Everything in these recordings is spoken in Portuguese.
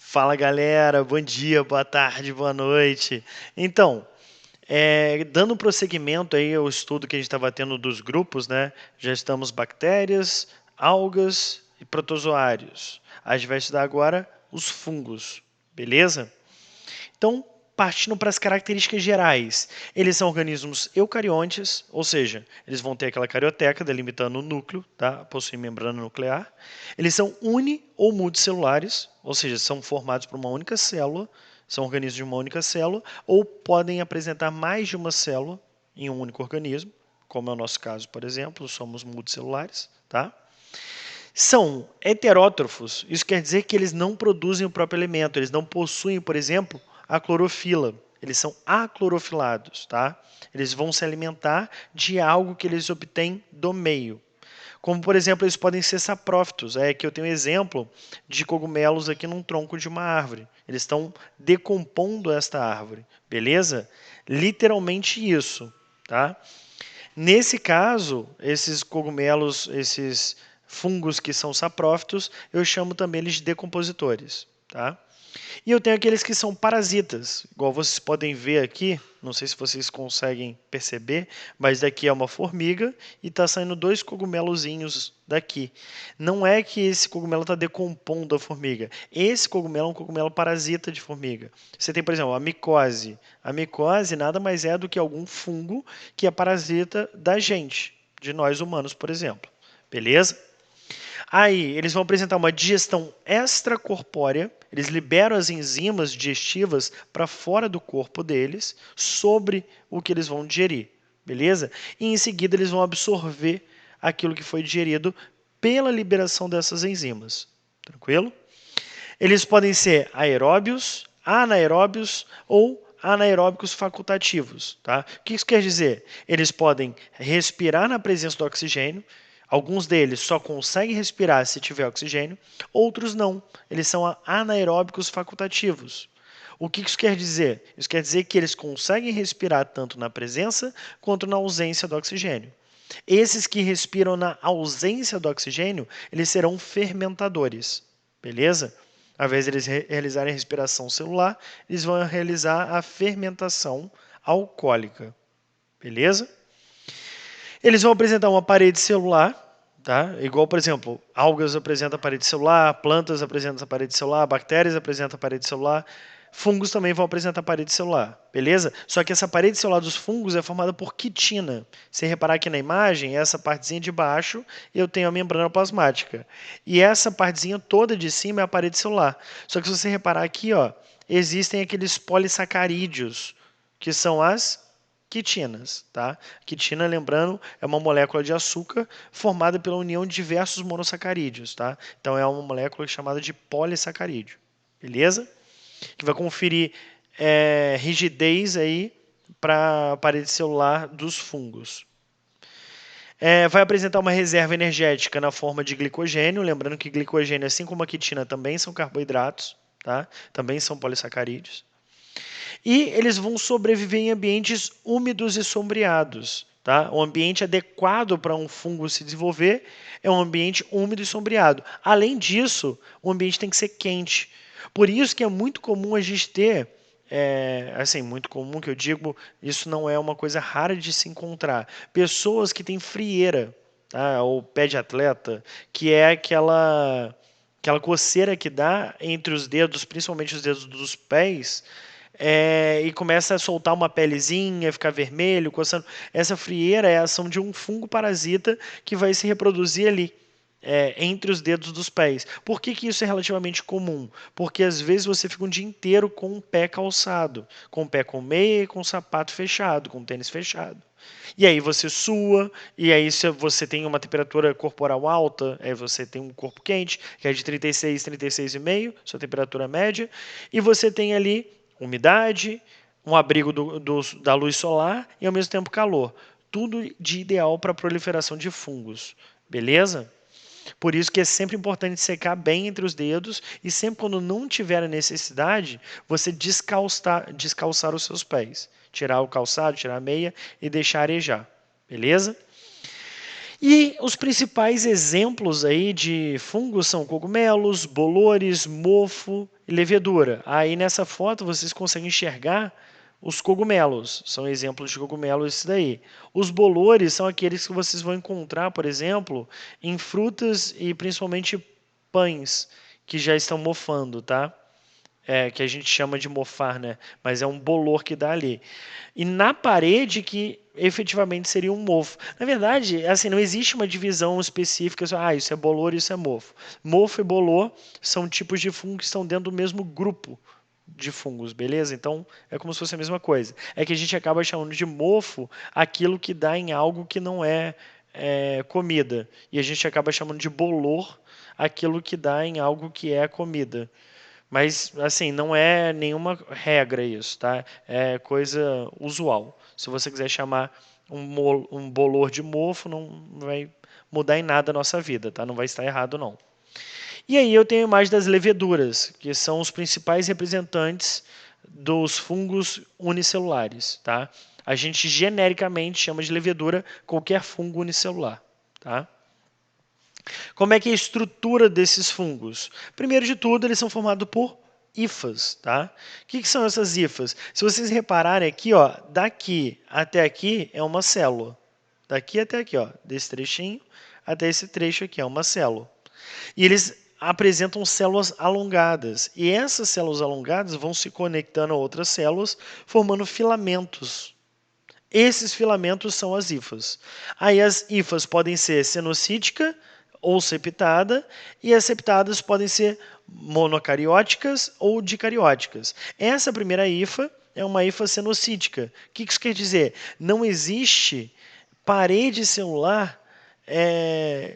Fala galera, bom dia, boa tarde, boa noite. Então, dando prosseguimento aí ao estudo que a gente estava tendo dos grupos, né? Já estamos bactérias, algas e protozoários. A gente vai estudar agora os fungos, beleza? Então, partindo para as características gerais, eles são organismos eucariontes, ou seja, eles vão ter aquela carioteca delimitando o núcleo, tá? Possuem membrana nuclear. Eles são uni ou multicelulares, ou seja, são formados por uma única célula, são organismos de uma única célula, ou podem apresentar mais de uma célula em um único organismo, como é o nosso caso, por exemplo, somos multicelulares, tá? São heterótrofos, isso quer dizer que eles não produzem o próprio elemento, eles não possuem, por exemplo, a clorofila. Eles são aclorofilados, tá? Eles vão se alimentar de algo que eles obtêm do meio. Como, por exemplo, eles podem ser saprófitos. É que eu tenho um exemplo de cogumelos aqui num tronco de uma árvore. Eles estão decompondo esta árvore, beleza? Literalmente isso, tá? Nesse caso, esses cogumelos, esses fungos que são saprófitos, eu chamo também eles de decompositores, tá? E eu tenho aqueles que são parasitas, igual vocês podem ver aqui, não sei se vocês conseguem perceber, mas daqui é uma formiga e está saindo dois cogumelozinhos daqui. Não é que esse cogumelo está decompondo a formiga. Esse cogumelo é um cogumelo parasita de formiga. Você tem, por exemplo, a micose. A micose nada mais é do que algum fungo que é parasita da gente, de nós humanos, por exemplo. Beleza? Aí, eles vão apresentar uma digestão extracorpórea, eles liberam as enzimas digestivas para fora do corpo deles, sobre o que eles vão digerir, beleza? E em seguida eles vão absorver aquilo que foi digerido pela liberação dessas enzimas, tranquilo? Eles podem ser aeróbios, anaeróbios ou anaeróbicos facultativos. Tá? O que isso quer dizer? Eles podem respirar na presença do oxigênio, alguns deles só conseguem respirar se tiver oxigênio, outros não. Eles são anaeróbicos facultativos. O que isso quer dizer? Isso quer dizer que eles conseguem respirar tanto na presença quanto na ausência do oxigênio. Esses que respiram na ausência do oxigênio, eles serão fermentadores. Beleza? Ao invés de eles realizarem a respiração celular, eles vão realizar a fermentação alcoólica. Beleza? Eles vão apresentar uma parede celular, tá? Igual, por exemplo, algas apresentam a parede celular, plantas apresentam a parede celular, bactérias apresentam a parede celular, fungos também vão apresentar a parede celular, beleza? Só que essa parede celular dos fungos é formada por quitina. Se reparar aqui na imagem, essa partezinha de baixo, eu tenho a membrana plasmática. E essa partezinha toda de cima é a parede celular. Só que se você reparar aqui, ó, existem aqueles polissacarídeos, que são as quitinas, tá? Quitina, lembrando, é uma molécula de açúcar formada pela união de diversos monossacarídeos, tá? Então é uma molécula chamada de polissacarídeo, beleza? Que vai conferir rigidez aí para a parede celular dos fungos. Vai apresentar uma reserva energética na forma de glicogênio, lembrando que glicogênio, assim como a quitina, também são carboidratos, tá? Também são polissacarídeos. E eles vão sobreviver em ambientes úmidos e sombreados. Tá? O ambiente adequado para um fungo se desenvolver é um ambiente úmido e sombreado. Além disso, o ambiente tem que ser quente. Por isso que é muito comum a gente ter, assim, muito comum que eu digo, isso não é uma coisa rara de se encontrar. Pessoas que têm frieira, tá? Ou pé de atleta, que é aquela coceira que dá entre os dedos, principalmente os dedos dos pés, e começa a soltar uma pelezinha, ficar vermelho, coçando. Essa frieira é a ação de um fungo parasita que vai se reproduzir ali, entre os dedos dos pés. Por que isso é relativamente comum? Porque às vezes você fica um dia inteiro com o pé calçado, com o pé com meia e com o sapato fechado, com o tênis fechado. E aí você sua, e aí se você tem uma temperatura corporal alta, aí você tem um corpo quente, que é de 36, 36,5, sua temperatura média, e você tem ali umidade, um abrigo da luz solar e ao mesmo tempo calor. Tudo de ideal para a proliferação de fungos. Beleza? Por isso que é sempre importante secar bem entre os dedos e sempre quando não tiver a necessidade, você descalçar os seus pés. Tirar o calçado, tirar a meia e deixar arejar. Beleza? E os principais exemplos aí de fungos são cogumelos, bolores, mofo e levedura. Aí nessa foto vocês conseguem enxergar os cogumelos, são exemplos de cogumelos isso daí. Os bolores são aqueles que vocês vão encontrar, por exemplo, em frutas e principalmente pães que já estão mofando, tá? Que a gente chama de mofar, né? Mas é um bolor que dá ali. E na parede que efetivamente seria um mofo. Na verdade, assim, não existe uma divisão específica, isso é bolor e isso é mofo. Mofo e bolor são tipos de fungos que estão dentro do mesmo grupo de fungos, beleza? Então, é como se fosse a mesma coisa. É que a gente acaba chamando de mofo aquilo que dá em algo que não é comida. E a gente acaba chamando de bolor aquilo que dá em algo que é comida. Mas, assim, não é nenhuma regra isso, tá? É coisa usual. Se você quiser chamar um bolor de mofo, não vai mudar em nada a nossa vida, tá? Não vai estar errado, não. E aí eu tenho a imagem das leveduras, que são os principais representantes dos fungos unicelulares, tá? A gente genericamente chama de levedura qualquer fungo unicelular, tá? Como é que é a estrutura desses fungos? Primeiro de tudo, eles são formados por hifas, tá? O que são essas hifas? Se vocês repararem aqui, ó, daqui até aqui é uma célula. Daqui até aqui, ó, desse trechinho até esse trecho aqui é uma célula. E eles apresentam células alongadas. E essas células alongadas vão se conectando a outras células, formando filamentos. Esses filamentos são as hifas. Aí as hifas podem ser cenocítica ou septada, e as septadas podem ser monocarióticas ou dicarióticas. Essa primeira hifa é uma hifa cenocítica. O que isso quer dizer? Não existe parede celular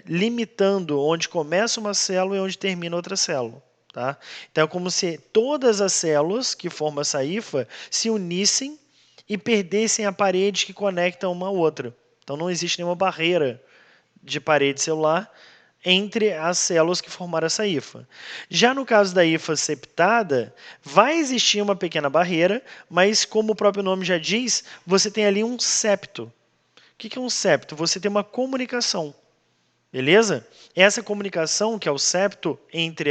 limitando onde começa uma célula e onde termina outra célula. Tá? Então é como se todas as células que formam essa hifa se unissem e perdessem a parede que conecta uma à outra. Então não existe nenhuma barreira de parede celular entre as células que formaram essa hifa. Já no caso da hifa septada, vai existir uma pequena barreira, mas como o próprio nome já diz, você tem ali um septo. O que é um septo? Você tem uma comunicação. Beleza? Essa comunicação, que é o septo entre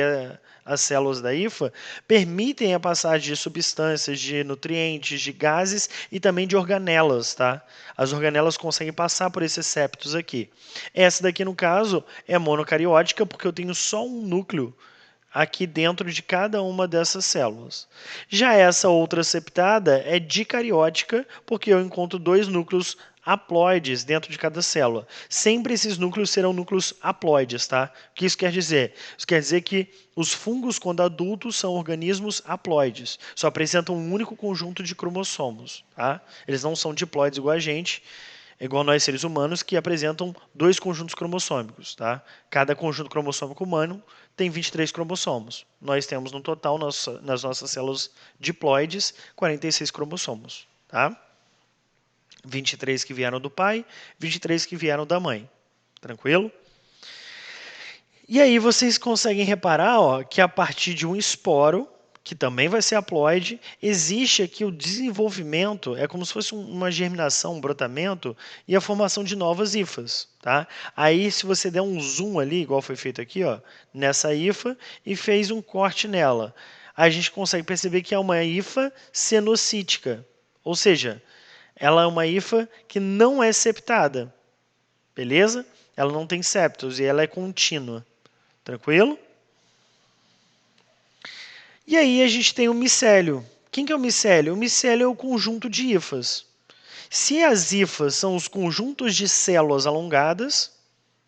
as células da hifa, permitem a passagem de substâncias, de nutrientes, de gases e também de organelas, tá? As organelas conseguem passar por esses septos aqui. Essa daqui, no caso, é monocariótica porque eu tenho só um núcleo aqui dentro de cada uma dessas células. Já essa outra septada é dicariótica, porque eu encontro dois núcleos haploides dentro de cada célula. Sempre esses núcleos serão núcleos haploides, tá? O que isso quer dizer? Isso quer dizer que os fungos, quando adultos, são organismos haploides. Só apresentam um único conjunto de cromossomos, tá? Eles não são diploides igual a gente, igual nós seres humanos, que apresentam dois conjuntos cromossômicos, tá? Cada conjunto cromossômico humano tem 23 cromossomos. Nós temos no total, nas nossas células diploides, 46 cromossomos, tá? 23 que vieram do pai, 23 que vieram da mãe. Tranquilo? E aí vocês conseguem reparar, ó, que a partir de um esporo, que também vai ser haploide, existe aqui o desenvolvimento, é como se fosse uma germinação, um brotamento, e a formação de novas hifas. Tá? Aí, se você der um zoom ali, igual foi feito aqui, ó, nessa hifa, e fez um corte nela, a gente consegue perceber que é uma hifa cenocítica, ou seja, ela é uma hifa que não é septada, beleza? Ela não tem septos e ela é contínua. Tranquilo? E aí a gente tem o micélio. Quem que é o micélio? O micélio é o conjunto de hifas. Se as hifas são os conjuntos de células alongadas,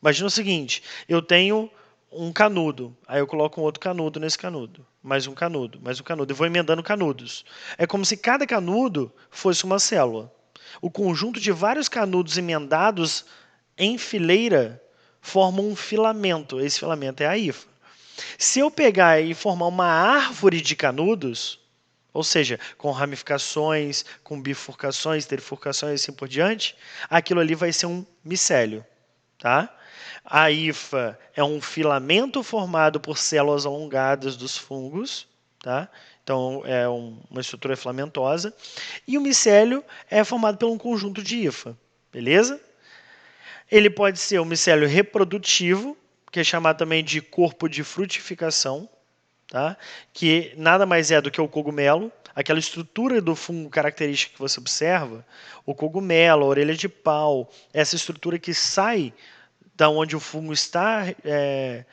imagina o seguinte, eu tenho um canudo, aí eu coloco um outro canudo nesse canudo, mais um canudo, e vou emendando canudos. É como se cada canudo fosse uma célula. O conjunto de vários canudos emendados em fileira forma um filamento. Esse filamento é a hifa. Se eu pegar e formar uma árvore de canudos, ou seja, com ramificações, com bifurcações, trifurcações e assim por diante, aquilo ali vai ser um micélio. Tá? A hifa é um filamento formado por células alongadas dos fungos, tá? Então é uma estrutura filamentosa. E o micélio é formado por um conjunto de hifa, beleza? Ele pode ser um micélio reprodutivo, que é chamado também de corpo de frutificação, tá? Que nada mais é do que o cogumelo, aquela estrutura do fungo característica que você observa, o cogumelo, a orelha de pau, essa estrutura que sai da onde o fungo está é,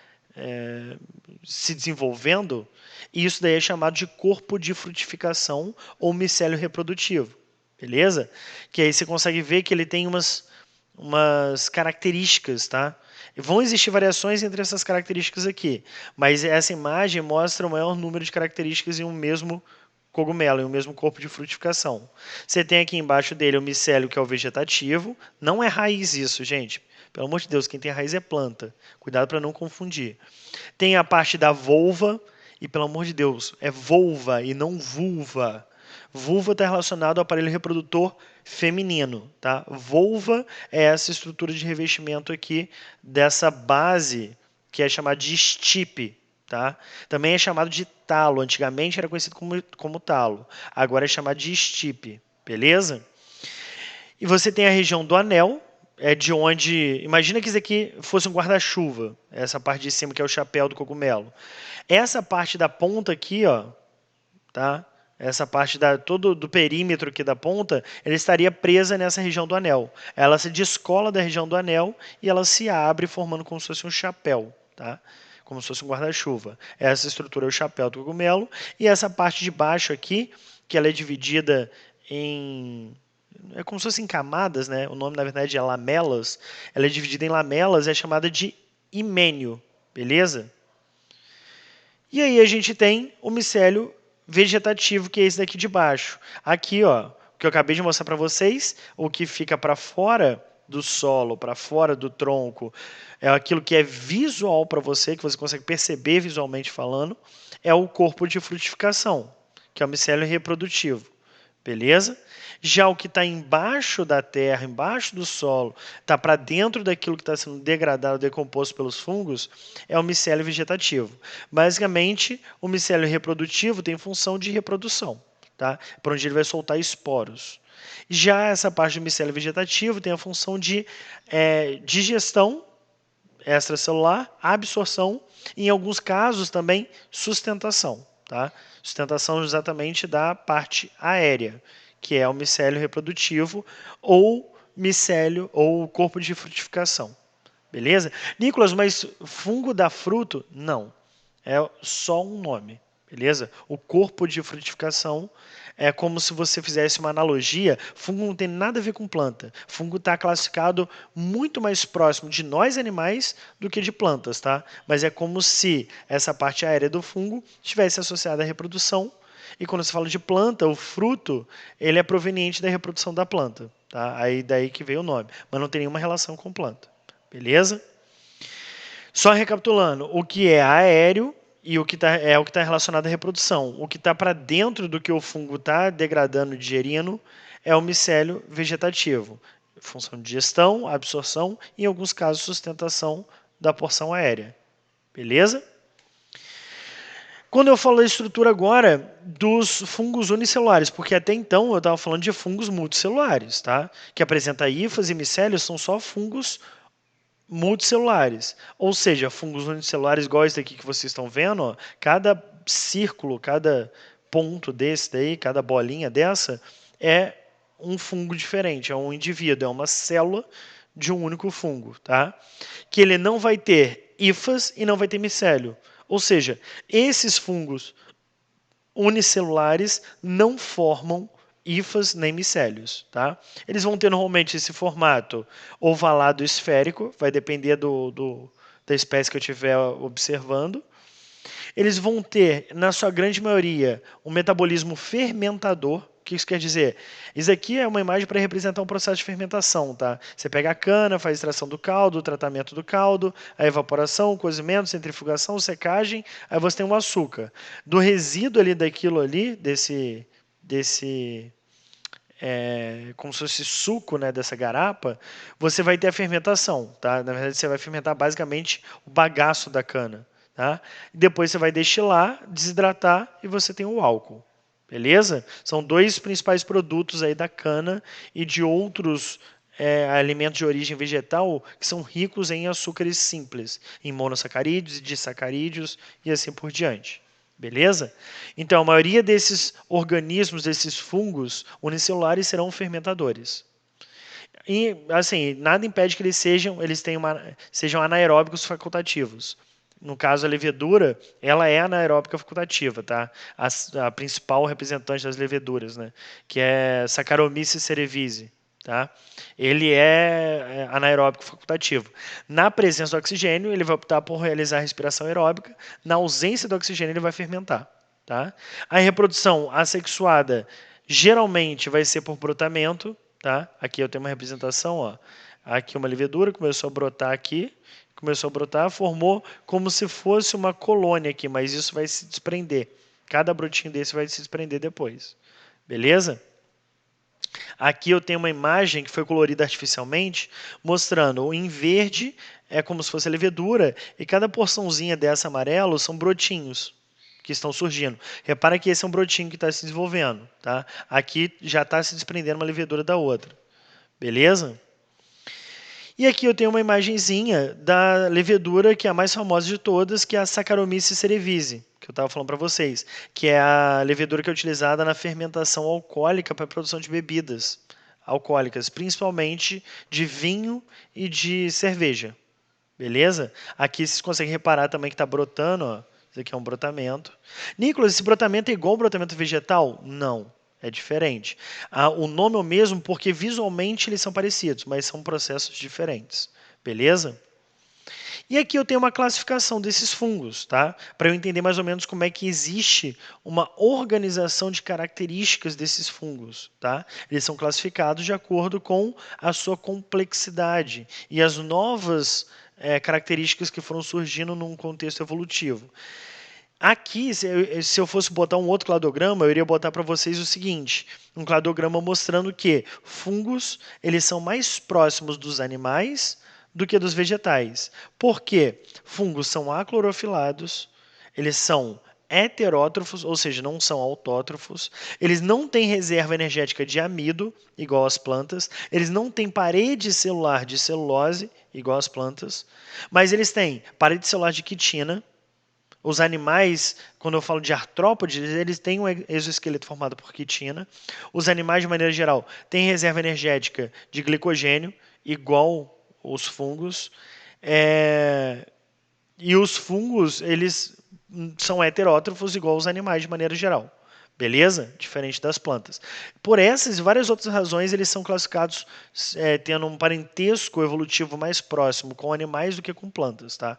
se desenvolvendo, e isso daí é chamado de corpo de frutificação ou micélio reprodutivo, beleza? Que aí você consegue ver que ele tem umas características, tá? Vão existir variações entre essas características aqui, mas essa imagem mostra o maior número de características em um mesmo cogumelo, em um mesmo corpo de frutificação. Você tem aqui embaixo dele o micélio, que é o vegetativo. Não é raiz isso, gente. Pelo amor de Deus, quem tem raiz é planta. Cuidado para não confundir. Tem a parte da volva, e pelo amor de Deus, é volva e não vulva. Vulva está relacionado ao aparelho reprodutor feminino, tá? Volva é essa estrutura de revestimento aqui dessa base que é chamada de estipe, tá? Também é chamado de talo. Antigamente era conhecido como talo. Agora é chamado de estipe, beleza? E você tem a região do anel, é de onde... Imagina que isso aqui fosse um guarda-chuva, essa parte de cima que é o chapéu do cogumelo. Essa parte da ponta aqui, ó, tá? Essa parte todo do perímetro aqui da ponta, ela estaria presa nessa região do anel. Ela se descola da região do anel e ela se abre formando como se fosse um chapéu, tá? Como se fosse um guarda-chuva. Essa estrutura é o chapéu do cogumelo. E essa parte de baixo aqui, que ela é dividida em... É como se fossem camadas, né? O nome, na verdade, é lamelas. Ela é dividida em lamelas e é chamada de himênio, beleza? E aí a gente tem o micélio vegetativo, que é esse daqui de baixo. Aqui, ó, o que eu acabei de mostrar para vocês, o que fica para fora do solo, para fora do tronco, é aquilo que é visual para você, que você consegue perceber visualmente falando, é o corpo de frutificação, que é o micélio reprodutivo. Beleza? Já o que está embaixo da terra, embaixo do solo, está para dentro daquilo que está sendo degradado, decomposto pelos fungos, é o micélio vegetativo. Basicamente, o micélio reprodutivo tem função de reprodução, tá? Por onde ele vai soltar esporos. Já essa parte do micélio vegetativo tem a função de digestão extracelular, absorção e, em alguns casos, também sustentação. Tá? Sustentação exatamente da parte aérea, que é o micélio reprodutivo ou micélio ou corpo de frutificação. Beleza? Nicolas, mas fungo dá fruto? Não. É só um nome. Beleza? O corpo de frutificação é como se você fizesse uma analogia. Fungo não tem nada a ver com planta. Fungo está classificado muito mais próximo de nós animais do que de plantas, tá? Mas é como se essa parte aérea do fungo estivesse associada à reprodução. E quando se fala de planta, o fruto, ele é proveniente da reprodução da planta, tá? Aí daí que veio o nome, mas não tem nenhuma relação com planta. Beleza? Só recapitulando, o que é aéreo e o que é o que está relacionado à reprodução. O que está para dentro do que o fungo está degradando e digerindo é o micélio vegetativo. Função de digestão, absorção e, em alguns casos, sustentação da porção aérea. Beleza? Quando eu falo da estrutura agora dos fungos unicelulares, porque até então eu estava falando de fungos multicelulares, tá? Que apresenta hifas e micélios são só fungos multicelulares. Ou seja, fungos unicelulares igual esse aqui que vocês estão vendo, ó, cada círculo, cada ponto desse daí, cada bolinha dessa, é um fungo diferente, é um indivíduo, é uma célula de um único fungo, tá? Que ele não vai ter hifas e não vai ter micélio. Ou seja, esses fungos unicelulares não formam hifas nem micélios, tá? Eles vão ter normalmente esse formato ovalado esférico, vai depender da espécie que eu estiver observando. Eles vão ter, na sua grande maioria, um metabolismo fermentador. O que isso quer dizer? Isso aqui é uma imagem para representar um processo de fermentação, tá? Você pega a cana, faz extração do caldo, o tratamento do caldo, a evaporação, o cozimento, centrifugação, secagem, aí você tem o açúcar. Do resíduo ali daquilo ali, como se fosse suco, né, dessa garapa, você vai ter a fermentação, tá? Na verdade, você vai fermentar basicamente o bagaço da cana, tá? Depois você vai destilar, desidratar e você tem o álcool. Beleza? São dois principais produtos aí da cana e de outros alimentos de origem vegetal que são ricos em açúcares simples, em monossacarídeos e disacarídeos e assim por diante. Beleza? Então, a maioria desses organismos, desses fungos unicelulares serão fermentadores. E, assim, nada impede que sejam anaeróbicos facultativos. No caso, a levedura, ela é anaeróbica facultativa, tá? A principal representante das leveduras, né? Que é Saccharomyces cerevisiae, tá? Ele é anaeróbico facultativo. Na presença do oxigênio, ele vai optar por realizar a respiração aeróbica. Na ausência do oxigênio, ele vai fermentar, tá? A reprodução assexuada geralmente vai ser por brotamento, tá? Aqui eu tenho uma representação, ó. Aqui uma levedura começou a brotar aqui, começou a brotar, formou como se fosse uma colônia aqui, mas isso vai se desprender. Cada brotinho desse vai se desprender depois. Beleza? Aqui eu tenho uma imagem que foi colorida artificialmente, mostrando em verde é como se fosse a levedura, e cada porçãozinha dessa amarelo são brotinhos que estão surgindo. Repara que esse é um brotinho que está se desenvolvendo. Tá? Aqui já está se desprendendo uma levedura da outra. Beleza? E aqui eu tenho uma imagenzinha da levedura que é a mais famosa de todas, que é a Saccharomyces cerevisiae, que eu estava falando para vocês, que é a levedura que é utilizada na fermentação alcoólica para a produção de bebidas alcoólicas, principalmente de vinho e de cerveja. Beleza? Aqui vocês conseguem reparar também que está brotando, ó. Isso aqui é um brotamento. Nicolas, esse brotamento é igual ao brotamento vegetal? Não, é diferente. O nome é o mesmo porque visualmente eles são parecidos, mas são processos diferentes. Beleza? E aqui eu tenho uma classificação desses fungos, tá? Para eu entender mais ou menos como é que existe uma organização de características desses fungos, tá? Eles são classificados de acordo com a sua complexidade e as novas características que foram surgindo num contexto evolutivo. Aqui, se eu fosse botar um outro cladograma, eu iria botar para vocês o seguinte, um cladograma mostrando que fungos eles são mais próximos dos animais do que dos vegetais. Por quê? Fungos são aclorofilados, eles são heterótrofos, ou seja, não são autótrofos, eles não têm reserva energética de amido, igual às plantas, eles não têm parede celular de celulose, igual às plantas, mas eles têm parede celular de quitina. Os animais, quando eu falo de artrópodes, eles têm um exoesqueleto formado por quitina. Os animais, de maneira geral, têm reserva energética de glicogênio, igual os fungos. E os fungos, eles são heterótrofos, igual os animais, de maneira geral. Beleza? Diferente das plantas. Por essas e várias outras razões, eles são classificados tendo um parentesco evolutivo mais próximo com animais do que com plantas, tá?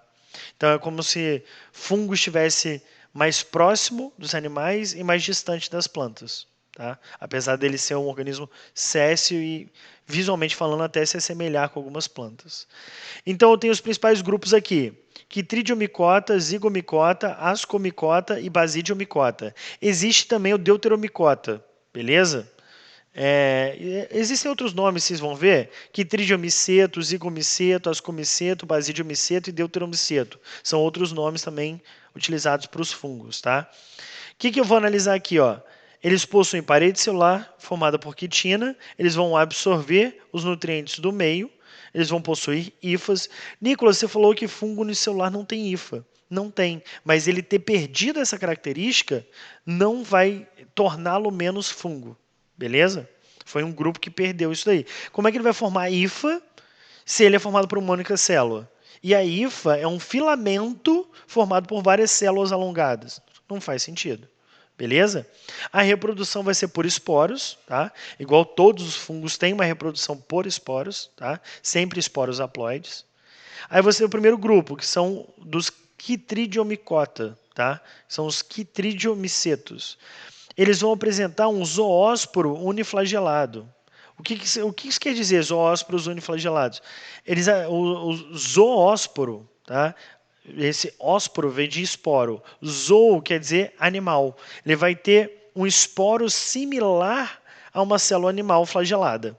Então é como se fungo estivesse mais próximo dos animais e mais distante das plantas. Tá? Apesar dele ser um organismo séssil e, visualmente falando, até se assemelhar com algumas plantas. Então eu tenho os principais grupos aqui. Chytridiomycota, zigomycota, ascomycota e basidiomycota. Existe também o deuteromycota, beleza? Existem outros nomes, vocês vão ver, Chytridiomyceto, zigomyceto, ascomyceto, basidiomyceto e deuteromyceto. São outros nomes também utilizados para os fungos. Tá? O que eu vou analisar aqui? Ó? Eles possuem parede celular formada por quitina, eles vão absorver os nutrientes do meio, eles vão possuir hifas. Nicolas, você falou que fungo unicelular não tem hifa. Não tem, mas ele ter perdido essa característica não vai torná-lo menos fungo. Beleza? Foi um grupo que perdeu isso daí. Como é que ele vai formar a hifa se ele é formado por uma única célula? E a hifa é um filamento formado por várias células alongadas. Não faz sentido. Beleza? A reprodução vai ser por esporos, tá? Igual todos os fungos têm uma reprodução por esporos, tá? Sempre esporos haploides. Aí você tem o primeiro grupo, que são dos Chytridiomycota, tá? São os Chytridiomycetos. Eles vão apresentar um zoósporo uniflagelado. O que isso quer dizer, zoósporos uniflagelados? O zoósporo, tá? Esse ósporo vem de esporo. Zoo quer dizer animal. Ele vai ter um esporo similar a uma célula animal flagelada.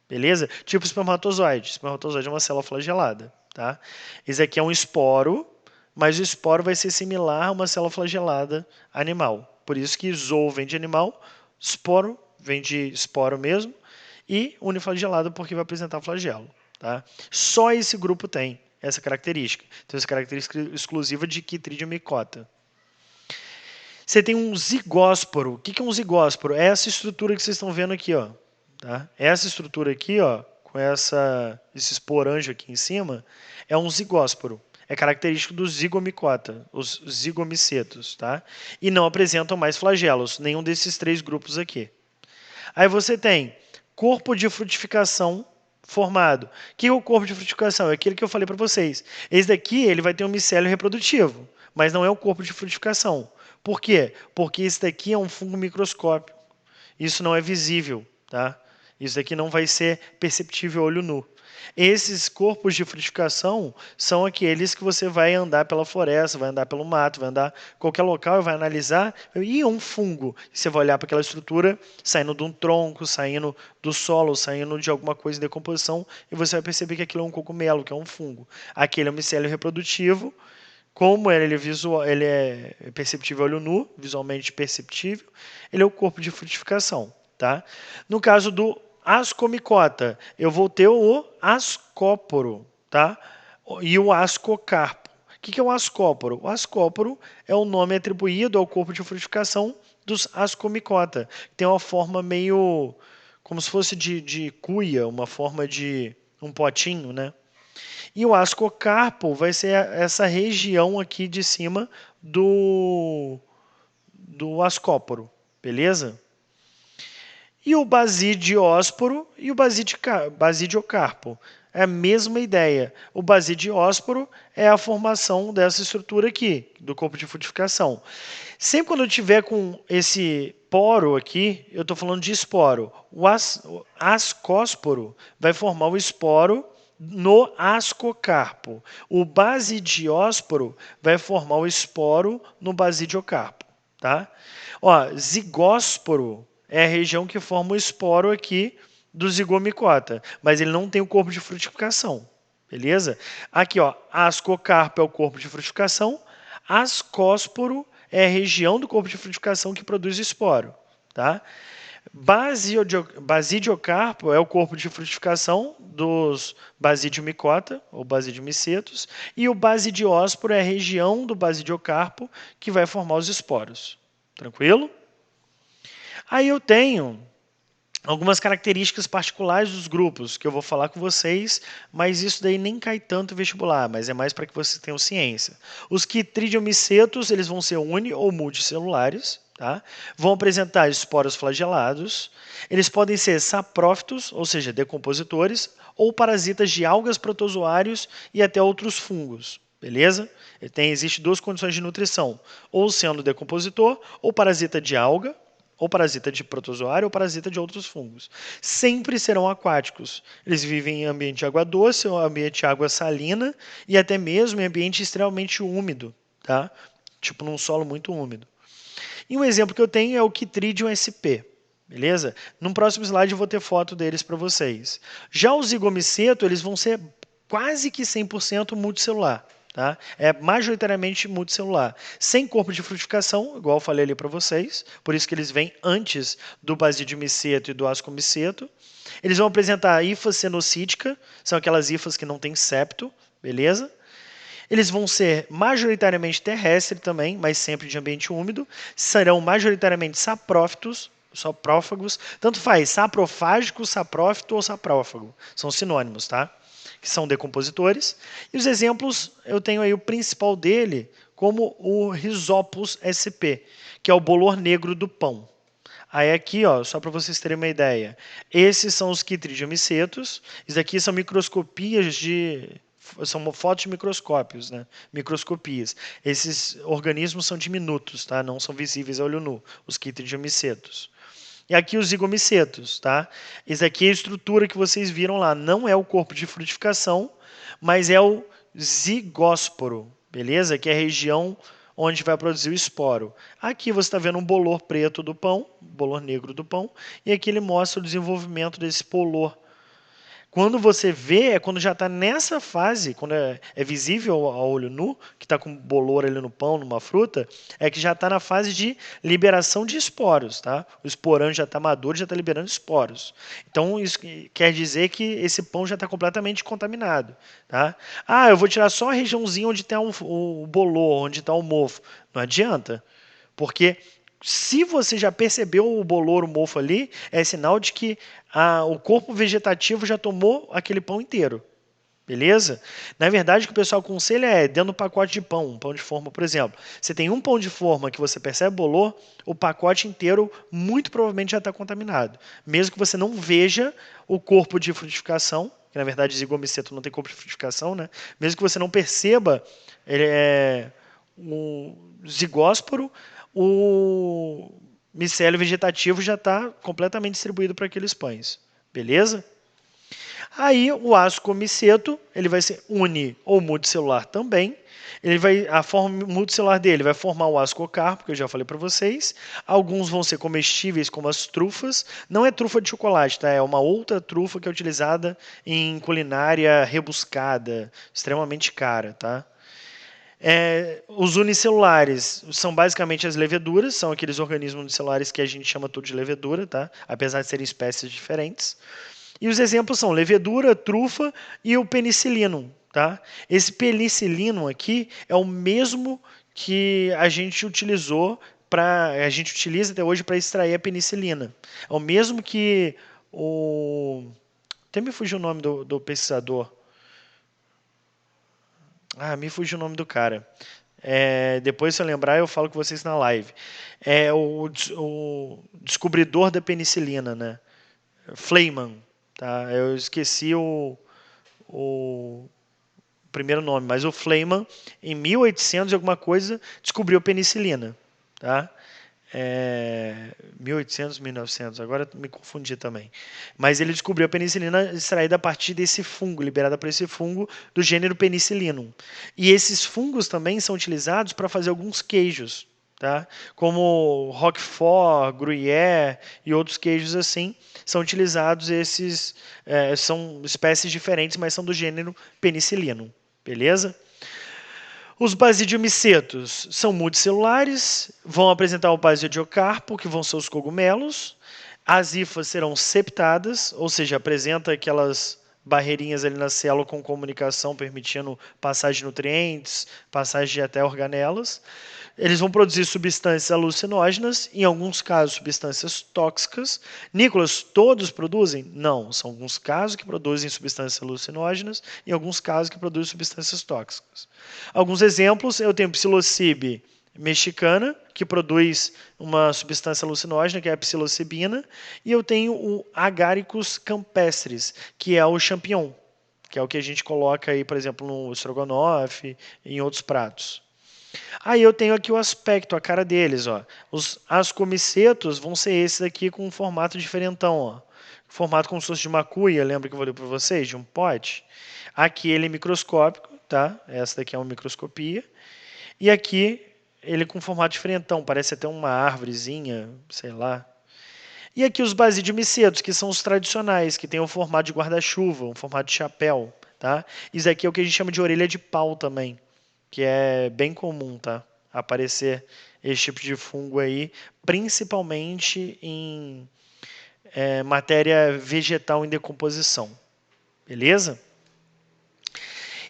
Beleza? Tipo espermatozoide. Espermatozoide é uma célula flagelada. Tá? Esse aqui é um esporo, mas o esporo vai ser similar a uma célula flagelada animal. Por isso que zoo vem de animal, esporo vem de esporo mesmo, e uniflagelado porque vai apresentar flagelo. Tá? Só esse grupo tem essa característica. Então, essa característica exclusiva de Chytridium micota. Você tem um zigósporo. O que é um zigósporo? É essa estrutura que vocês estão vendo aqui. Ó, tá? Essa estrutura aqui, ó, com esse esporanjo aqui em cima, é um zigósporo. É característico do zigomicota, os zigomicetos. Tá? E não apresentam mais flagelos, nenhum desses três grupos aqui. Aí você tem corpo de frutificação formado. O que é o corpo de frutificação? É aquele que eu falei para vocês. Esse daqui ele vai ter um micélio reprodutivo, mas não é o corpo de frutificação. Por quê? Porque esse daqui é um fungo microscópico. Isso não é visível, tá? Isso daqui não vai ser perceptível a olho nu. Esses corpos de frutificação são aqueles que você vai andar pela floresta, vai andar pelo mato, vai andar em qualquer local e vai analisar. E é um fungo. Você vai olhar para aquela estrutura saindo de um tronco, saindo do solo, saindo de alguma coisa em decomposição, e você vai perceber que aquilo é um cogumelo, que é um fungo. Aquele é um micélio reprodutivo. Como ele é perceptível a olho nu, visualmente perceptível, ele é o corpo de frutificação. Tá? No caso do ascomicota, eu vou ter o ascóporo, tá? E o ascocarpo. O que é o ascóporo? O ascóporo é o nome atribuído ao corpo de frutificação dos ascomicota. Tem uma forma meio como se fosse de cuia, uma forma de um potinho, né? E o ascocarpo vai ser essa região aqui de cima do ascóporo, beleza? E o basidiósporo e o basidiocarpo. É a mesma ideia. O basidiósporo é a formação dessa estrutura aqui, do corpo de frutificação. Sempre quando eu tiver com esse poro aqui, eu estou falando de esporo. O ascósporo vai formar o esporo no ascocarpo. O basidiósporo vai formar o esporo no basidiocarpo. Tá? Ó, zigósporo é a região que forma o esporo aqui do zigomicota, mas ele não tem o corpo de frutificação, beleza? Aqui, ó, ascocarpo é o corpo de frutificação, ascósporo é a região do corpo de frutificação que produz esporo, tá? Basidiocarpo é o corpo de frutificação dos basidiomicota, ou basidiomicetos, e o basidiósporo é a região do basidiocarpo que vai formar os esporos. Tranquilo? Aí eu tenho algumas características particulares dos grupos que eu vou falar com vocês, mas isso daí nem cai tanto no vestibular, mas é mais para que vocês tenham ciência. Os quitridiomicetos, eles vão ser uni- ou multicelulares, tá? Vão apresentar esporos flagelados, eles podem ser saprófitos, ou seja, decompositores, ou parasitas de algas, protozoários e até outros fungos, beleza? Existe duas condições de nutrição, ou sendo decompositor, ou parasita de alga, ou parasita de protozoário, ou parasita de outros fungos. Sempre serão aquáticos. Eles vivem em ambiente de água doce, ou ambiente de água salina, e até mesmo em ambiente extremamente úmido, tá? Tipo num solo muito úmido. E um exemplo que eu tenho é o Chytridium sp. Beleza? No próximo slide eu vou ter foto deles para vocês. Já o zigomiceto, eles vão ser quase que 100% multicelular. Tá? É majoritariamente multicelular, sem corpo de frutificação, igual eu falei ali para vocês, por isso que eles vêm antes do basidiomiceto e do ascomiceto. Eles vão apresentar a hifa cenocítica, são aquelas hifas que não têm septo, beleza? Eles vão ser majoritariamente terrestres também, mas sempre de ambiente úmido. Serão majoritariamente saprófitos, saprófagos, tanto faz saprofágico, saprófito ou saprófago. São sinônimos, tá? Que são decompositores. E os exemplos, eu tenho aí o principal dele, como o Rhizopus sp, que é o bolor negro do pão. Aí aqui, ó, só para vocês terem uma ideia, esses são os quitridiomicetos, isso aqui são microscopias são fotos de microscópios, né? Microscopias. Esses organismos são diminutos, tá? Não são visíveis a olho nu, os quitridiomicetos. E aqui os zigomicetos, tá? Esse aqui é a estrutura que vocês viram lá. Não é o corpo de frutificação, mas é o zigósporo, beleza? Que é a região onde vai produzir o esporo. Aqui você está vendo um bolor preto do pão, bolor negro do pão, e aqui ele mostra o desenvolvimento desse bolor. Quando você vê, é quando já está nessa fase, quando é visível ao olho nu, que está com bolor ali no pão, numa fruta, é que já está na fase de liberação de esporos, tá? O esporão já está maduro, já está liberando esporos. Então, isso quer dizer que esse pão já está completamente contaminado, tá? Ah, eu vou tirar só a regiãozinha onde tem o bolor, onde está o mofo. Não adianta, porque se você já percebeu o bolor, o mofo ali, é sinal de que o corpo vegetativo já tomou aquele pão inteiro. Beleza? Na verdade, o que o pessoal aconselha é, dentro do pacote de pão, um pão de forma, por exemplo, você tem um pão de forma que você percebe bolor, o pacote inteiro muito provavelmente já está contaminado. Mesmo que você não veja o corpo de frutificação, que na verdade zigomiceto não tem corpo de frutificação, né? Mesmo que você não perceba o zigósporo, o micélio vegetativo já está completamente distribuído para aqueles pães. Beleza? Aí o ascomiceto, ele vai ser uni ou multicelular também. A forma multicelular dele vai formar o ascocarpo, que eu já falei para vocês. Alguns vão ser comestíveis, como as trufas. Não é trufa de chocolate, tá? É uma outra trufa que é utilizada em culinária rebuscada, extremamente cara, tá? Os unicelulares são basicamente as leveduras, são aqueles organismos unicelulares que a gente chama tudo de levedura, tá? Apesar de serem espécies diferentes. E os exemplos são levedura, trufa e o penicillinum, tá? Esse penicillinum aqui é o mesmo que a gente utiliza até hoje para extrair a penicilina. É o mesmo que até me fugiu o nome do pesquisador. Me fugiu o nome do cara. Depois, se eu lembrar, eu falo com vocês na live. É o descobridor da penicilina, né? Fleiman. Tá? Eu esqueci o primeiro nome, mas o Fleiman, em 1800 e alguma coisa, descobriu a penicilina. Tá? 1800, 1900, agora me confundi também. Mas ele descobriu a penicilina extraída a partir desse fungo, liberada por esse fungo do gênero Penicillinum. E esses fungos também são utilizados para fazer alguns queijos, tá? Como Roquefort, Gruyère e outros queijos assim, são utilizados são espécies diferentes, mas são do gênero Penicillinum, beleza? Os basidiomicetos são multicelulares, vão apresentar o basidiocarpo, que vão ser os cogumelos. As hifas serão septadas, ou seja, apresenta aquelas barreirinhas ali na célula com comunicação, permitindo passagem de nutrientes, passagem até organelas. Eles vão produzir substâncias alucinógenas, em alguns casos substâncias tóxicas. Nicolas, todos produzem? Não, são alguns casos que produzem substâncias alucinógenas e alguns casos que produzem substâncias tóxicas. Alguns exemplos, eu tenho psilocybe mexicana, que produz uma substância alucinógena, que é a psilocibina, e eu tenho o Agaricus campestris, que é o champignon, que é o que a gente coloca aí, por exemplo, no estrogonofe e em outros pratos. Aí eu tenho aqui o aspecto, a cara deles. Ó. Os ascomicetos vão ser esses aqui com um formato diferentão. Ó. Formato como se fosse de uma cuia, lembra que eu falei para vocês? De um pote. Aqui ele é microscópico, tá? Essa daqui é uma microscopia. E aqui ele com formato diferentão, parece até uma árvorezinha, sei lá. E aqui os basidiomicetos, que são os tradicionais, que tem o formato de guarda-chuva, um formato de chapéu. Tá? Isso aqui é o que a gente chama de orelha de pau também, que é bem comum, tá? Aparecer esse tipo de fungo aí, principalmente em matéria vegetal em decomposição. Beleza?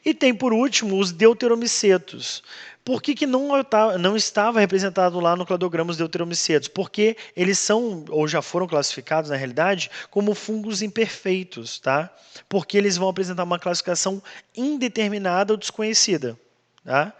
E tem, por último, os deuteromicetos. Por que não estava representado lá no cladograma os deuteromicetos? Porque eles são, ou já foram classificados, na realidade, como fungos imperfeitos, tá? Porque eles vão apresentar uma classificação indeterminada ou desconhecida. Tá?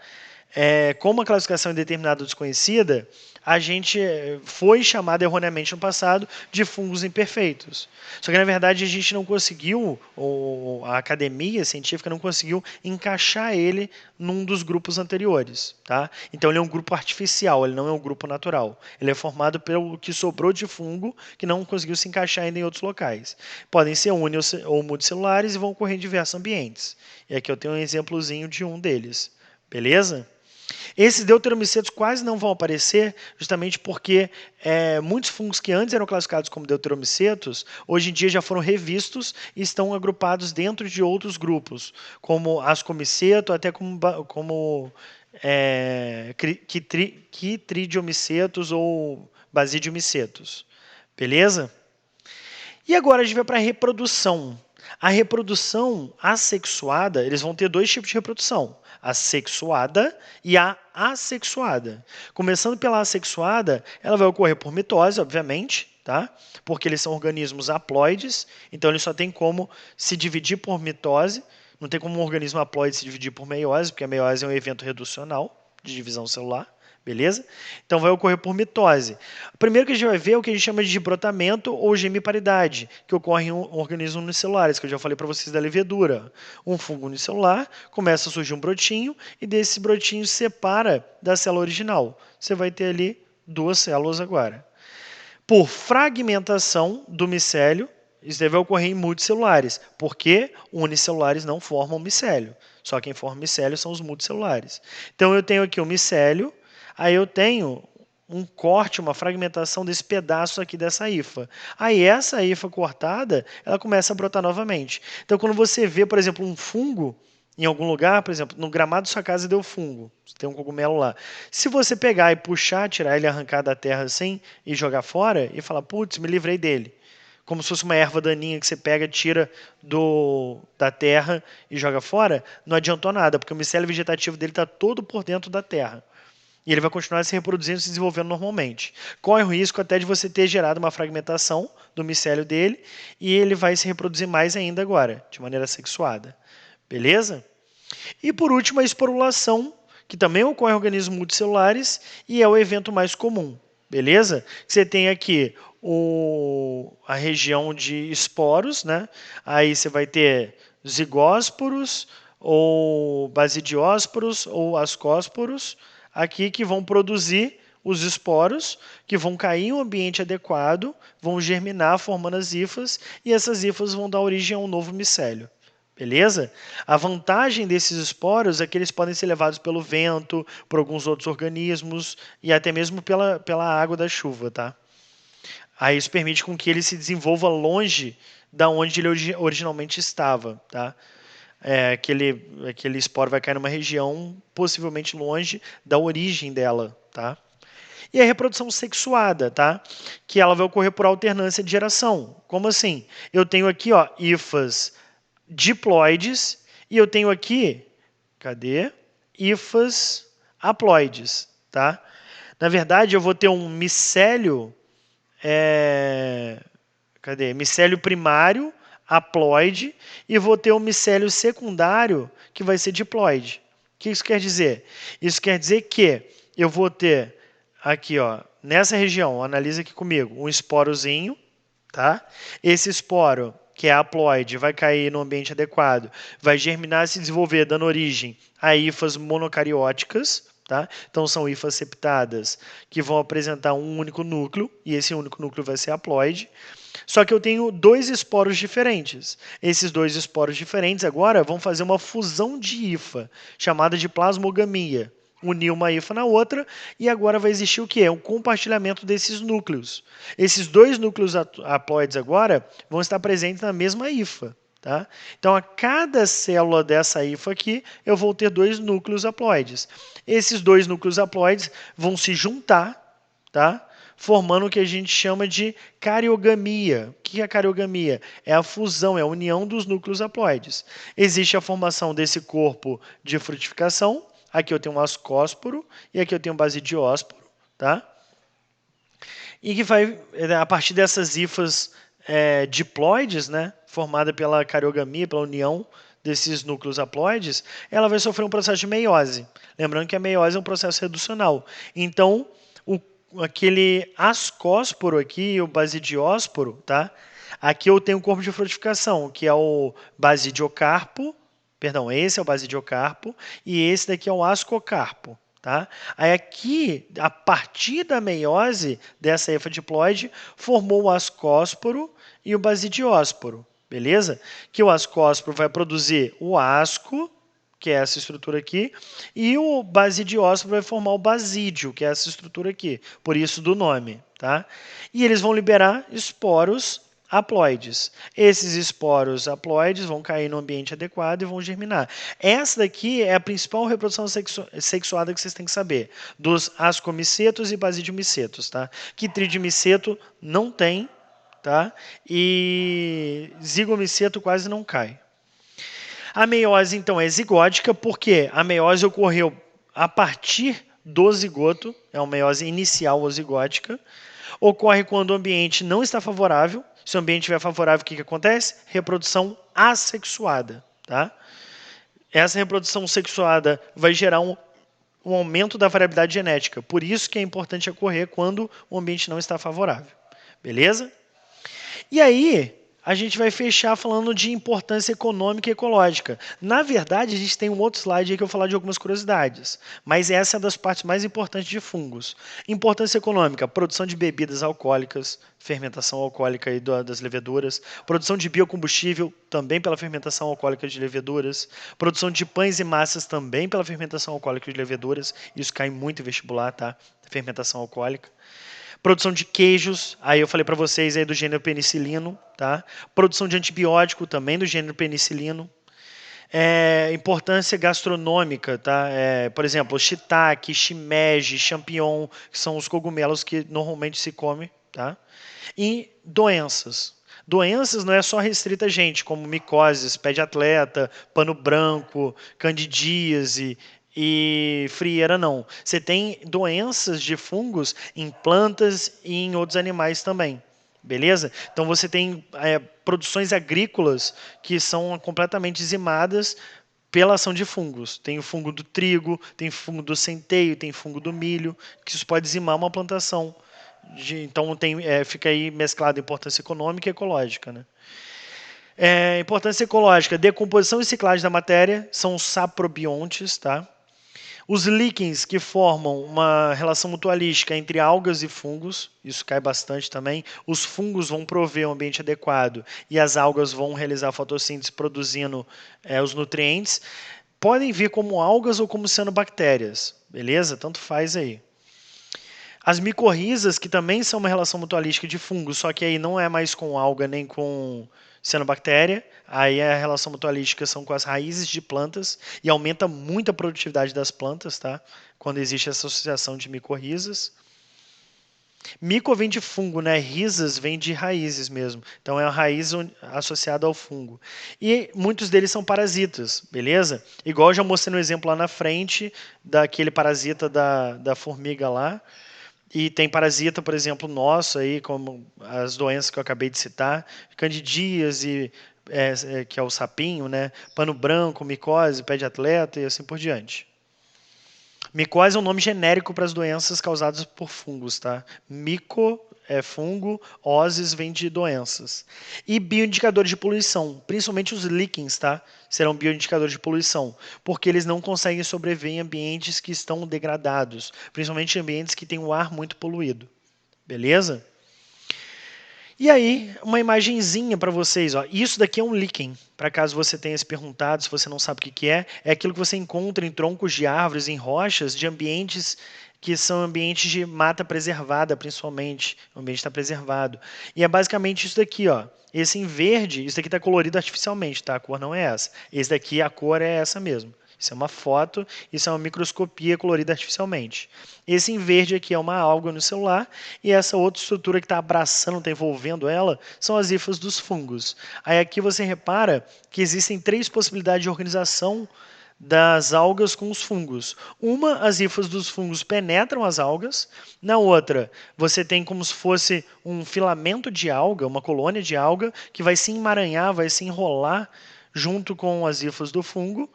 Como a classificação indeterminada ou desconhecida, a gente foi chamado erroneamente no passado de fungos imperfeitos. Só que, na verdade, a gente não conseguiu, ou a academia científica não conseguiu encaixar ele num dos grupos anteriores. Tá? Então, ele é um grupo artificial, ele não é um grupo natural. Ele é formado pelo que sobrou de fungo que não conseguiu se encaixar ainda em outros locais. Podem ser uni ou multicelulares e vão ocorrer em diversos ambientes. E aqui eu tenho um exemplozinho de um deles. Beleza? Esses deuteromicetos quase não vão aparecer, justamente porque muitos fungos que antes eram classificados como deuteromicetos, hoje em dia já foram revistos e estão agrupados dentro de outros grupos, como ascomiceto, até como quitridiomicetos ou basidiomicetos. Beleza? E agora a gente vai para a reprodução. A reprodução assexuada, eles vão ter dois tipos de reprodução: a sexuada e a assexuada. Começando pela assexuada, ela vai ocorrer por mitose, obviamente, tá? Porque eles são organismos haploides, então eles só têm como se dividir por mitose, não tem como um organismo haploide se dividir por meiose, porque a meiose é um evento reducional de divisão celular. Beleza? Então vai ocorrer por mitose. O primeiro que a gente vai ver é o que a gente chama de brotamento ou gemiparidade, que ocorre em organismos unicelulares, que eu já falei para vocês da levedura. Um fungo unicelular, começa a surgir um brotinho, e desse brotinho se separa da célula original. Você vai ter ali duas células agora. Por fragmentação do micélio, isso deve ocorrer em multicelulares, porque unicelulares não formam micélio. Só quem forma micélio são os multicelulares. Então eu tenho aqui o micélio, aí eu tenho um corte, uma fragmentação desse pedaço aqui dessa hifa. Aí essa hifa cortada, ela começa a brotar novamente. Então quando você vê, por exemplo, um fungo em algum lugar, por exemplo, no gramado da sua casa deu fungo, tem um cogumelo lá. Se você pegar e puxar, tirar ele, arrancar da terra assim e jogar fora e falar, putz, me livrei dele. Como se fosse uma erva daninha que você pega, tira da terra e joga fora, não adiantou nada, porque o micélio vegetativo dele está todo por dentro da terra. E ele vai continuar se reproduzindo e se desenvolvendo normalmente. Corre o risco até de você ter gerado uma fragmentação do micélio dele e ele vai se reproduzir mais ainda agora, de maneira sexuada. Beleza? E por último, a esporulação, que também ocorre em organismos multicelulares e é o evento mais comum. Beleza? Você tem aqui a região de esporos, né? Aí você vai ter zigósporos, ou basidiósporos, ou ascósporos, aqui que vão produzir os esporos, que vão cair em um ambiente adequado, vão germinar formando as hifas, e essas hifas vão dar origem a um novo micélio. Beleza? A vantagem desses esporos é que eles podem ser levados pelo vento, por alguns outros organismos e até mesmo pela água da chuva, tá? Aí isso permite com que ele se desenvolva longe da onde ele originalmente estava, tá? Aquele esporo vai cair numa região possivelmente longe da origem dela, tá? E a reprodução sexuada, tá? Que ela vai ocorrer por alternância de geração. Como assim? Eu tenho aqui, ó, hifas diploides e eu tenho aqui, cadê? Hifas haploides, tá? Na verdade, eu vou ter um micélio, cadê? Micélio primário haploide e vou ter um micélio secundário que vai ser diploide. O que isso quer dizer? Isso quer dizer que eu vou ter aqui, ó, nessa região, analisa aqui comigo, um esporozinho, tá? Esse esporo, que é haploide, vai cair no ambiente adequado, vai germinar e se desenvolver, dando origem a hifas monocarióticas, tá? Então são hifas septadas que vão apresentar um único núcleo, e esse único núcleo vai ser haploide. Só que eu tenho dois esporos diferentes. Esses dois esporos diferentes agora vão fazer uma fusão de hifa, chamada de plasmogamia. Unir uma hifa na outra, e agora vai existir o quê? Um compartilhamento desses núcleos. Esses dois núcleos haploides agora vão estar presentes na mesma hifa. Tá? Então, a cada célula dessa hifa aqui, eu vou ter dois núcleos haploides. Esses dois núcleos haploides vão se juntar, tá? Formando o que a gente chama de cariogamia. O que é a cariogamia? É a fusão, é a união dos núcleos haploides. Existe a formação desse corpo de frutificação. Aqui eu tenho um ascósporo e aqui eu tenho um basidiósporo, tá? E que vai, a partir dessas hifas diploides, né, formada pela cariogamia, pela união desses núcleos haploides, ela vai sofrer um processo de meiose. Lembrando que a meiose é um processo reducional. Então, aquele ascósporo aqui, o basidiósporo, tá? Aqui eu tenho um corpo de frutificação, que é o basidiocarpo, perdão, esse é o basidiocarpo, e esse daqui é o ascocarpo. Tá? Aí aqui, a partir da meiose dessa hifa diploide, formou o ascósporo e o basidiósporo, beleza? Que o ascósporo vai produzir o asco, que é essa estrutura aqui, e o basidiósporo vai formar o basídio, que é essa estrutura aqui, por isso do nome. Tá? E eles vão liberar esporos haploides. Esses esporos haploides vão cair no ambiente adequado e vão germinar. Essa daqui é a principal reprodução sexuada que vocês têm que saber, dos ascomicetos e basidiomicetos. Tá? Quitridiomiceto não tem, tá? E zigomiceto quase não cai. A meiose, então, é zigótica, porque a meiose ocorreu a partir do zigoto, é uma meiose inicial ou zigótica. Ocorre quando o ambiente não está favorável. Se o ambiente estiver favorável, o que acontece? Reprodução assexuada. Tá? Essa reprodução sexuada vai gerar um aumento da variabilidade genética. Por isso que é importante ocorrer quando o ambiente não está favorável. Beleza? E aí, a gente vai fechar falando de importância econômica e ecológica. Na verdade, a gente tem um outro slide aí que eu vou falar de algumas curiosidades, mas essa é uma das partes mais importantes de fungos. Importância econômica, produção de bebidas alcoólicas, fermentação alcoólica aí das leveduras, produção de biocombustível, também pela fermentação alcoólica de leveduras, produção de pães e massas, também pela fermentação alcoólica de leveduras, isso cai muito em vestibular, tá? Fermentação alcoólica. Produção de queijos, aí eu falei para vocês aí do gênero penicilino, tá? Produção de antibiótico também do gênero penicilino. Importância gastronômica, tá? Por exemplo, shiitake, shimeji, champignon, que são os cogumelos que normalmente se come, tá? E doenças. Doenças não é só restrita a gente, como micoses, pé de atleta, pano branco, candidíase e frieira não. Você tem doenças de fungos em plantas e em outros animais também. Beleza? Então você tem produções agrícolas que são completamente dizimadas pela ação de fungos. Tem o fungo do trigo, tem o fungo do centeio, tem o fungo do milho, que isso pode dizimar uma plantação. Então fica aí mesclado importância econômica e ecológica. Né? Importância ecológica, decomposição e ciclagem da matéria, são os saprobiontes, tá? Os líquens que formam uma relação mutualística entre algas e fungos, isso cai bastante também. Os fungos vão prover um ambiente adequado e as algas vão realizar a fotossíntese produzindo os nutrientes. Podem vir como algas ou como cianobactérias, beleza? Tanto faz aí. As micorrizas, que também são uma relação mutualística de fungos, só que aí não é mais com alga nem com cianobactéria, aí a relação mutualística são com as raízes de plantas e aumenta muito a produtividade das plantas, tá? Quando existe essa associação de micorrizas. Mico vem de fungo, né? Rhizas vem de raízes mesmo. Então é a raiz associada ao fungo. E muitos deles são parasitas, beleza? Igual eu já mostrei no exemplo lá na frente, daquele parasita da formiga lá. E tem parasita, por exemplo, nosso aí, como as doenças que eu acabei de citar, candidíase, que é o sapinho, né? Pano branco, micose, pé de atleta e assim por diante. Micose é um nome genérico para as doenças causadas por fungos, tá? Mico é fungo, osis vem de doenças. E bioindicadores de poluição, principalmente os líquens, tá? Serão bioindicadores de poluição, porque eles não conseguem sobreviver em ambientes que estão degradados, principalmente em ambientes que têm o ar muito poluído. Beleza? E aí, uma imagenzinha para vocês. Ó. Isso daqui é um líquen, para caso você tenha se perguntado, se você não sabe o que é. É aquilo que você encontra em troncos de árvores, em rochas, de ambientes que são ambientes de mata preservada, principalmente. O ambiente está preservado. E é basicamente isso daqui. Ó. Esse em verde, isso daqui está colorido artificialmente, tá? A cor não é essa. Esse daqui, a cor é essa mesmo. Isso é uma foto, isso é uma microscopia colorida artificialmente. Esse em verde aqui é uma alga no celular e essa outra estrutura que está abraçando, está envolvendo ela, são as hifas dos fungos. Aí aqui você repara que existem 3 possibilidades de organização das algas com os fungos. Uma, as hifas dos fungos penetram as algas. Na outra, você tem como se fosse um filamento de alga, uma colônia de alga, que vai se emaranhar, vai se enrolar junto com as hifas do fungo.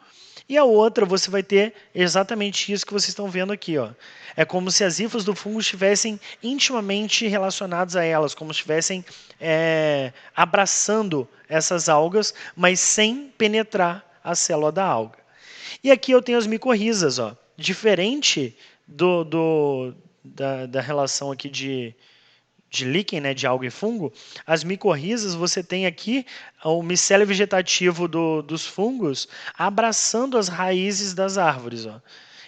E a outra, você vai ter exatamente isso que vocês estão vendo aqui. Ó. É como se as hifas do fungo estivessem intimamente relacionadas a elas, como se estivessem abraçando essas algas, mas sem penetrar a célula da alga. E aqui eu tenho as micorrizas. Ó. Diferente da relação aqui de líquen, né, de alga e fungo, as micorrizas, você tem aqui o micélio vegetativo dos fungos abraçando as raízes das árvores. Ó.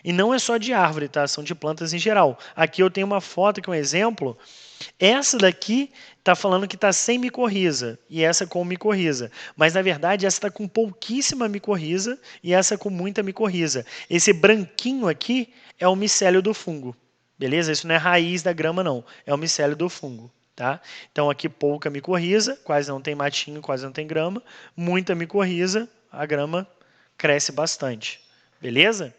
E não é só de árvore, tá? São de plantas em geral. Aqui eu tenho uma foto que é um exemplo. Essa daqui está falando que está sem micorriza e essa com micorriza. Mas, na verdade, essa está com pouquíssima micorriza e essa com muita micorriza. Esse branquinho aqui é o micélio do fungo. Beleza? Isso não é raiz da grama, não. É o micélio do fungo. Tá? Então, aqui pouca micorriza, quase não tem matinho, quase não tem grama. Muita micorriza, a grama cresce bastante. Beleza?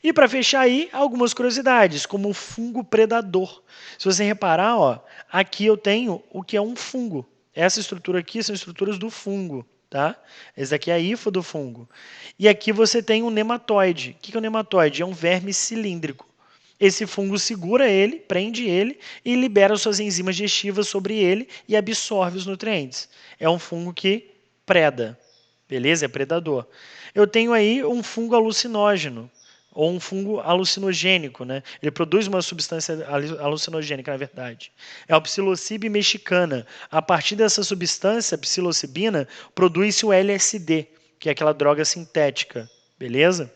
E para fechar aí, algumas curiosidades, como o fungo predador. Se você reparar, ó, aqui eu tenho o que é um fungo. Essa estrutura aqui são estruturas do fungo. Tá? Esse daqui é a hifa do fungo. E aqui você tem um nematóide. O que é um nematóide? É um verme cilíndrico. Esse fungo segura ele, prende ele e libera suas enzimas digestivas sobre ele e absorve os nutrientes. É um fungo que preda, beleza? É predador. Eu tenho aí um fungo alucinógeno, ou um fungo alucinogênico, né? Ele produz uma substância alucinogênica, na verdade. É a psilocybe mexicana. A partir dessa substância, a psilocibina, produz-se o LSD, que é aquela droga sintética, beleza?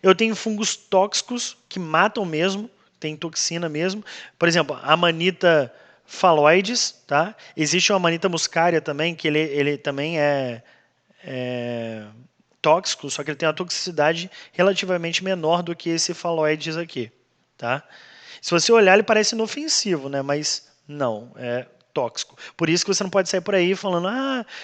Eu tenho fungos tóxicos que matam mesmo, tem toxina mesmo. Por exemplo, a Amanita phalloides, tá? Existe uma Amanita muscaria também, que ele também é tóxico, só que ele tem uma toxicidade relativamente menor do que esse phalloides aqui, tá? Se você olhar, ele parece inofensivo, né? Mas não, é tóxico. Por isso que você não pode sair por aí falando,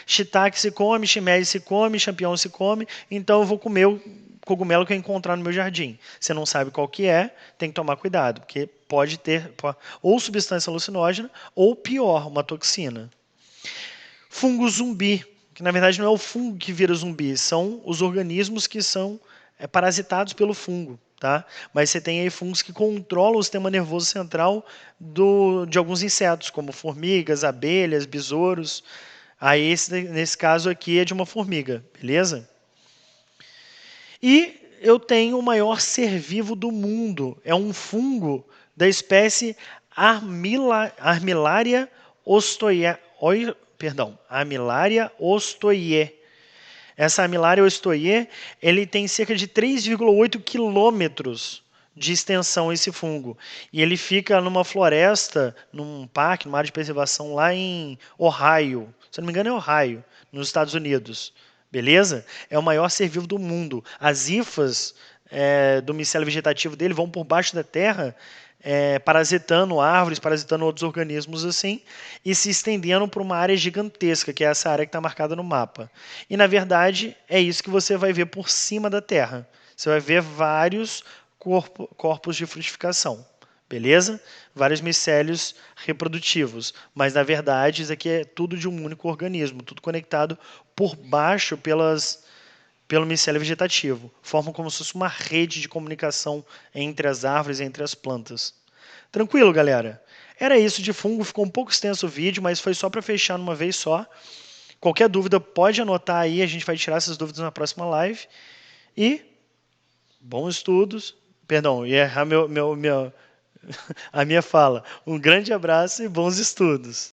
shiitake se come, shimeji se come, champignon se come, então eu vou comer o cogumelo que eu encontrar no meu jardim. Você não sabe qual que é, tem que tomar cuidado, porque pode ter ou substância alucinógena ou pior, uma toxina. Fungo zumbi, que na verdade não é o fungo que vira zumbi, são os organismos que são parasitados pelo fungo. Tá? Mas você tem aí fungos que controlam o sistema nervoso central de alguns insetos, como formigas, abelhas, besouros. Aí, nesse caso aqui, é de uma formiga, beleza? E eu tenho o maior ser vivo do mundo. É um fungo da espécie Armillaria ostoiae. Armillaria ostoiae. Essa Armillaria ostoiae, ele tem cerca de 3,8 quilômetros de extensão, esse fungo. E ele fica numa floresta, num parque, numa área de preservação lá em Ohio. Se não me engano é Ohio, nos Estados Unidos. Beleza? É o maior ser vivo do mundo. As hifas do micélio vegetativo dele vão por baixo da terra, parasitando árvores, parasitando outros organismos assim, e se estendendo para uma área gigantesca, que é essa área que está marcada no mapa. E, na verdade, é isso que você vai ver por cima da terra. Você vai ver vários corpos de frutificação. Beleza? Vários micélios reprodutivos. Mas, na verdade, isso aqui é tudo de um único organismo, tudo conectado por baixo pelo micélio vegetativo. Formam como se fosse uma rede de comunicação entre as árvores e entre as plantas. Tranquilo, galera? Era isso de fungo, ficou um pouco extenso o vídeo, mas foi só para fechar numa vez só. Qualquer dúvida pode anotar aí, a gente vai tirar essas dúvidas na próxima live. E bons estudos. Perdão, ia errar a minha fala. Um grande abraço e bons estudos.